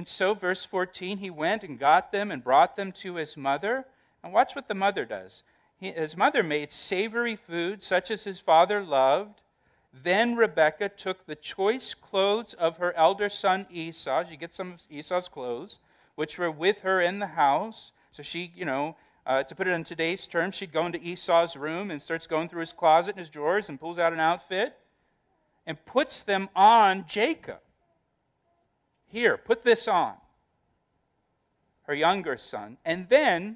And so, verse 14, he went and got them and brought them to his mother. And watch what the mother does. His mother made savory food, such as his father loved. Then Rebekah took the choice clothes of her elder son Esau. She gets some of Esau's clothes, which were with her in the house. So she, to put it in today's terms, she'd go into Esau's room and starts going through his closet and his drawers and pulls out an outfit and puts them on Jacob. Here, put this on. Her younger son. And then,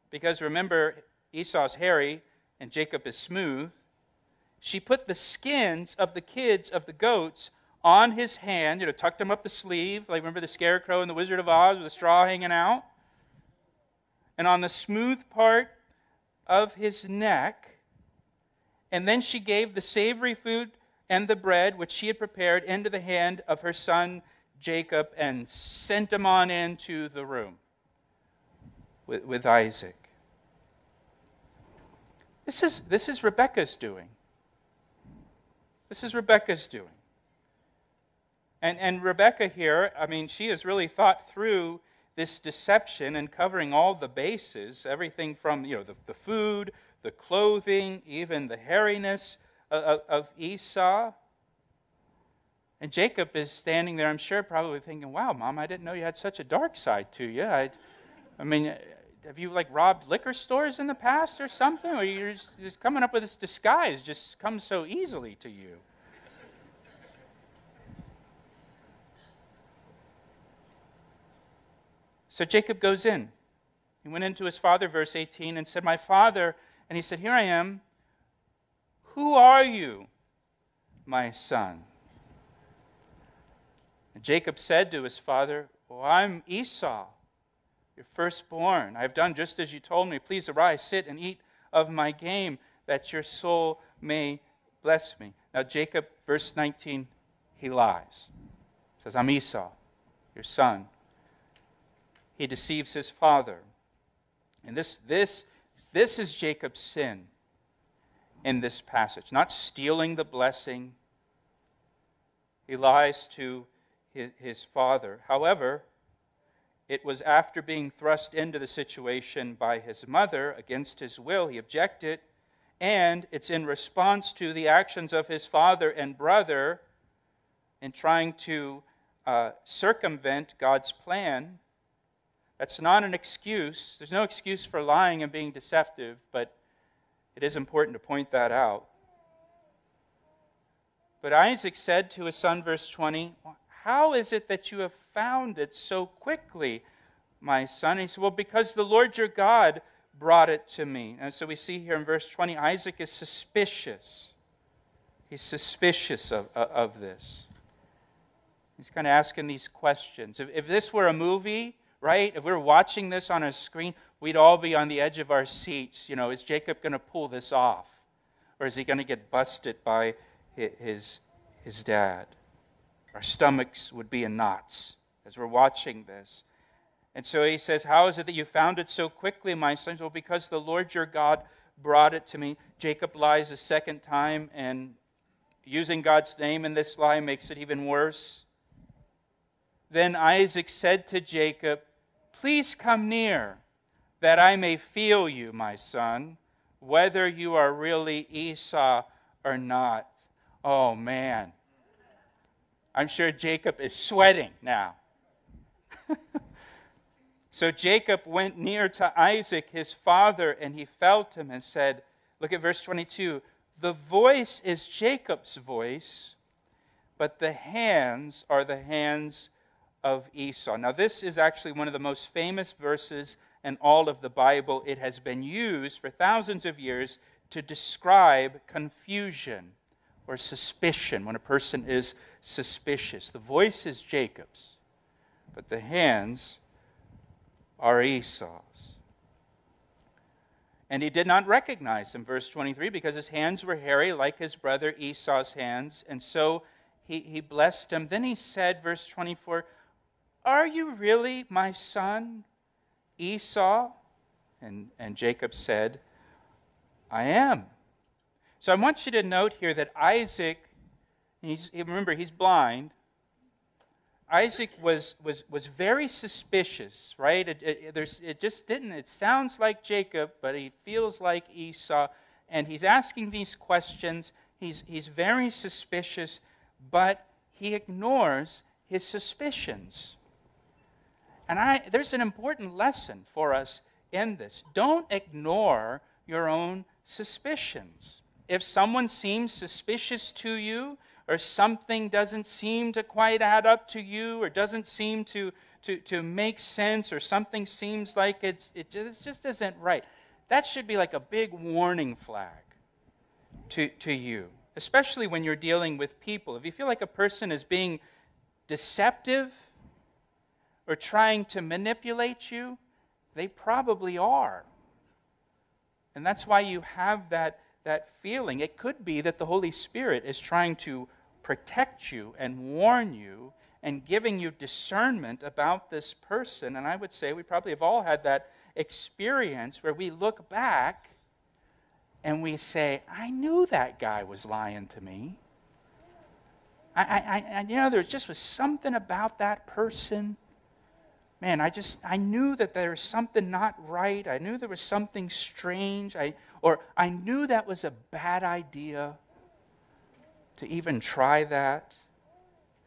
because remember, Esau's hairy and Jacob is smooth, she put the skins of the kids of the goats on his hand, tucked them up the sleeve, like remember the Scarecrow in the Wizard of Oz with the straw hanging out? And on the smooth part of his neck. And then she gave the savory food and the bread, which she had prepared, into the hand of her son Jacob and sent him on into the room with Isaac. This is Rebekah's doing. This is Rebekah's doing. And Rebekah here, she has really thought through this deception and covering all the bases, everything from the food, the clothing, even the hairiness of Esau. And Jacob is standing there, I'm sure, probably thinking, wow, Mom, I didn't know you had such a dark side to you. Have you robbed liquor stores in the past or something? Or you're just coming up with this disguise just comes so easily to you? So Jacob goes in. He went into his father, verse 18, and said, my father, and he said, here I am. Who are you, my son? And Jacob said to his father, well, I'm Esau, your firstborn. I have done just as you told me. Please arise, sit, and eat of my game, that your soul may bless me. Now Jacob, verse 19, he lies. He says, I'm Esau, your son. He deceives his father. And this is Jacob's sin in this passage. Not stealing the blessing. He lies to his father. However, it was after being thrust into the situation by his mother against his will. He objected, and it's in response to the actions of his father and brother in trying to circumvent God's plan. That's not an excuse. There's no excuse for lying and being deceptive, but it is important to point that out. But Isaac said to his son, verse 20, how is it that you have found it so quickly, my son? He said, well, because the Lord your God brought it to me. And so we see here in verse 20, Isaac is suspicious. He's suspicious of this. He's kind of asking these questions. If this were a movie, right? If we were watching this on a screen, we'd all be on the edge of our seats. Is Jacob going to pull this off? Or is he going to get busted by his dad? Our stomachs would be in knots as we're watching this. And so he says, how is it that you found it so quickly, my son? Well, because the Lord your God brought it to me. Jacob lies a second time, and using God's name in this lie makes it even worse. Then Isaac said to Jacob, please come near, that I may feel you, my son, whether you are really Esau or not. Oh, man. I'm sure Jacob is sweating now. So Jacob went near to Isaac, his father, and he felt him and said, look at verse 22, the voice is Jacob's voice, but the hands are the hands of Esau. Now this is actually one of the most famous verses in all of the Bible. It has been used for thousands of years to describe confusion or suspicion, when a person is suspicious. The voice is Jacob's, but the hands are Esau's. And he did not recognize him, verse 23, because his hands were hairy like his brother Esau's hands, and so he blessed him. Then he said, verse 24, are you really my son, Esau? And Jacob said, I am. So I want you to note here that Isaac, remember, he's blind. Isaac was very suspicious, right? It just didn't. It sounds like Jacob, but he feels like Esau, and he's asking these questions. He's very suspicious, but he ignores his suspicions. And there's an important lesson for us in this. Don't ignore your own suspicions. If someone seems suspicious to you, or something doesn't seem to quite add up to you, or doesn't seem to make sense, or something seems like it just isn't right, that should be like a big warning flag to you, especially when you're dealing with people. If you feel like a person is being deceptive or trying to manipulate you, they probably are. And that's why you have that feeling. It could be that the Holy Spirit is trying to protect you and warn you and giving you discernment about this person. And I would say we probably have all had that experience where we look back and we say, I knew that guy was lying to me. There just was something about that person. Man, I knew that there was something not right. I knew there was something strange. I knew that was a bad idea to even try that.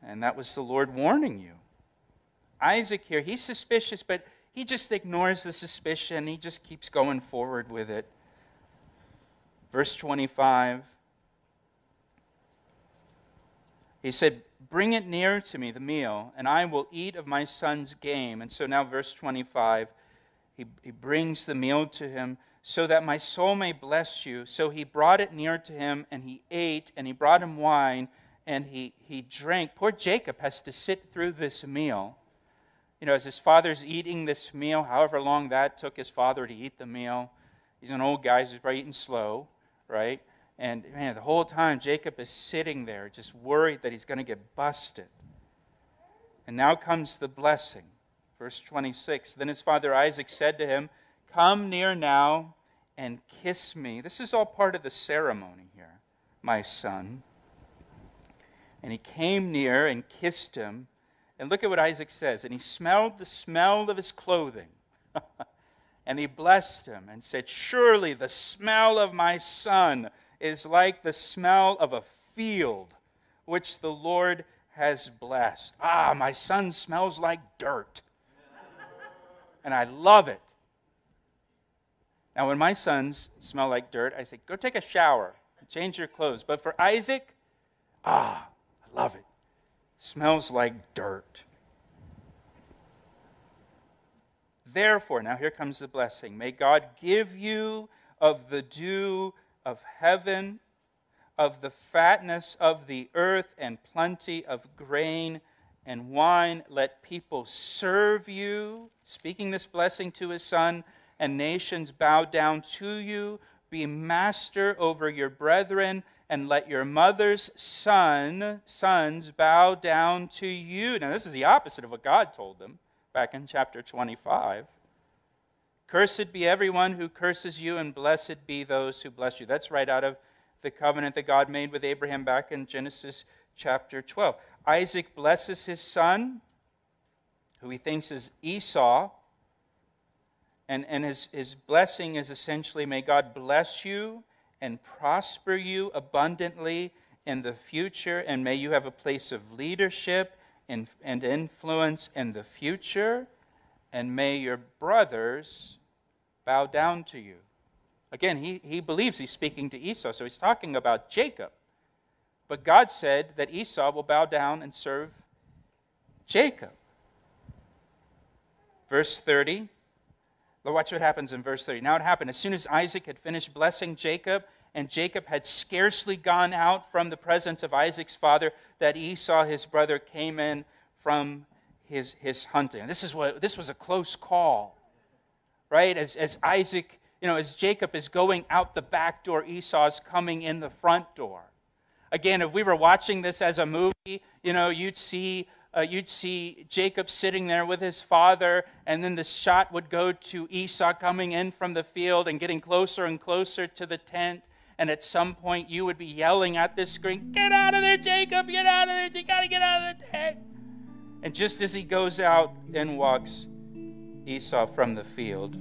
And that was the Lord warning you. Isaac here, he's suspicious, but he just ignores the suspicion. He just keeps going forward with it. Verse 25. He said, bring it near to me, the meal, and I will eat of my son's game. And so now verse 25, he brings the meal to him, so that my soul may bless you. So he brought it near to him, and he ate, and he brought him wine, and he drank. Poor Jacob has to sit through this meal. As his father's eating this meal, however long that took his father to eat the meal. He's an old guy, so he's probably eating slow, right? And man, the whole time Jacob is sitting there just worried that he's going to get busted. And now comes the blessing. Verse 26, then his father Isaac said to him, come near now and kiss me. This is all part of the ceremony here, my son. And he came near and kissed him. And look at what Isaac says. And he smelled the smell of his clothing. And he blessed him and said, surely the smell of my son is like the smell of a field which the Lord has blessed. My son smells like dirt. And I love it. Now, when my sons smell like dirt, I say, go take a shower and change your clothes. But for Isaac, I love it. Smells like dirt. Therefore, now here comes the blessing. May God give you of the dew of heaven, of the fatness of the earth, and plenty of grain and wine. Let people serve you, speaking this blessing to his son, and nations bow down to you. Be master over your brethren, and let your mother's sons bow down to you. Now, this is the opposite of what God told them back in chapter 25. Cursed be everyone who curses you, and blessed be those who bless you. That's right out of the covenant that God made with Abraham back in Genesis chapter 12. Isaac blesses his son, who he thinks is Esau, and his blessing is essentially, may God bless you and prosper you abundantly in the future, and may you have a place of leadership and influence in the future, and may your brothers bow down to you. Again, he believes he's speaking to Esau, so he's talking about Jacob. But God said that Esau will bow down and serve Jacob. Verse 30. Watch what happens in verse 30. Now it happened, as soon as Isaac had finished blessing Jacob, and Jacob had scarcely gone out from the presence of Isaac's father, that Esau, his brother, came in from his hunting. This was a close call, right? As Isaac, as Jacob is going out the back door, Esau's coming in the front door. Again, if we were watching this as a movie, you'd see Jacob sitting there with his father, and then the shot would go to Esau coming in from the field and getting closer and closer to the tent. And at some point, you would be yelling at this screen, "Get out of there, Jacob! Get out of there! You got to get out of the tent!" And just as he goes out and walks Esau from the field,